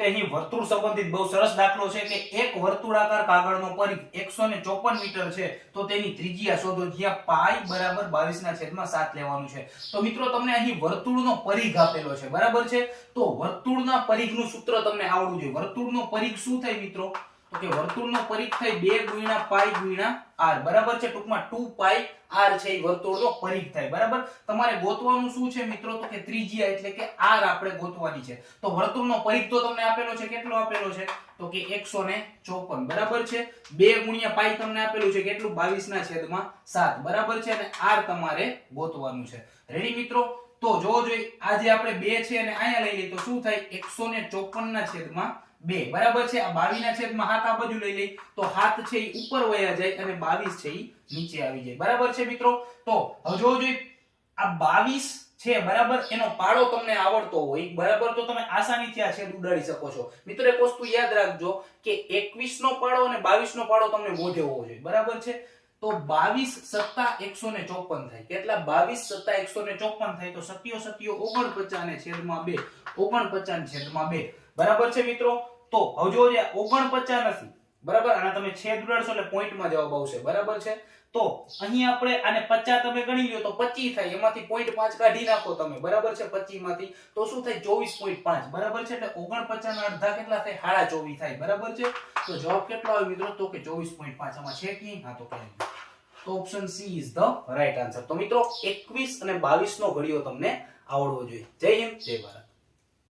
અહીં વર્તુળ સંબંધિત બહુ સરસ દાખલો છે કે એક વર્તુળાકાર કાગળનો પરિઘ 154 મીટર છે તો તેની ત્રિજ્યા શોધો, જ્યાં પાઈ બરાબર 22/7 લેવાનું છે. તો મિત્રો તમને અહીં વર્તુળનો પરિઘ આપેલો છે, બરાબર છે. તો વર્તુળના પરિઘનું સૂત્ર તમને આવડવું જોઈએ. વર્તુળનો પરિઘ શું થાય મિત્રો? તો કે વર્તુળનો પરિઘ થાય 2 * પાઈ * r, બરાબર છે. ટૂંકમાં 2 પાઈ r છે એ વર્તુળનો પરિઘ થાય, બરાબર. તમારે ગોતવાનું શું છે મિત્રો? તો કે ત્રિજ્યા એટલે કે r આપણે ગોતવાની છે. તો વર્તુળનો પરિઘ તો તમને આપેલો છે, કેટલો આપેલો છે? તો કે 154, બરાબર છે. 2 * પાઈ તમને આપેલું છે કેટલું? 22/7, બરાબર છે. અને r તમારે ગોતવાનું છે. રેડી મિત્રો? તો જોવો જોઈએ, આ જે આપણે 2 છે અને અહીંયા લઈ લઈએ તો શું થાય? 154/2, બરાબર છે. આ 22/7 આ બાજુ લઈ લઈ તો 7 છે એ ઉપર વયા જાય અને 22 છે એ નીચે આવી જાય, બરાબર છે મિત્રો. તો હવે જોવો જોઈએ, આ 22 છે, બરાબર, એનો પાડો તમને આવડતો હોય, બરાબર, તો તમે આસાનીથી આ છેદ ઉડાડી શકો છો. મિત્રો એક વસ્તુ યાદ રાખજો કે 21 નો પાડો અને 22 નો પાડો તમને મોઢે હોવો જોઈએ, બરાબર છે. તો 22 + 154 થાય. કેટલા? 22 + 154 થાય. તો સત્યો 49/2, 49/2, બરાબર છે મિત્રો. તો હવે જો 49 નથી, બરાબર, આના તમે છેદ ઉડાડશો એટલે પોઈન્ટમાં જવાબ આવશે, બરાબર છે. તો અહીં આપણે આને 50 તમે ગણી લ્યો તો 25 થાય, એમાંથી 0.5 કાઢી નાખો તમે, બરાબર છે. 25 માંથી તો શું થાય? 24.5, બરાબર છે. એટલે 49 ના અડધા કેટલા થાય? 24.5 થાય, બરાબર છે. તો જવાબ કેટલો આવે મિત્રો? તો કે 24.5. આમાં છે કે? હા, તો ક્યાં? તો option she is the right answer. તો મિત્રો 21 અને 22 નો ઘડિયો તમને આવડવો જોઈએ. જય હિન્દ, જય ભારત.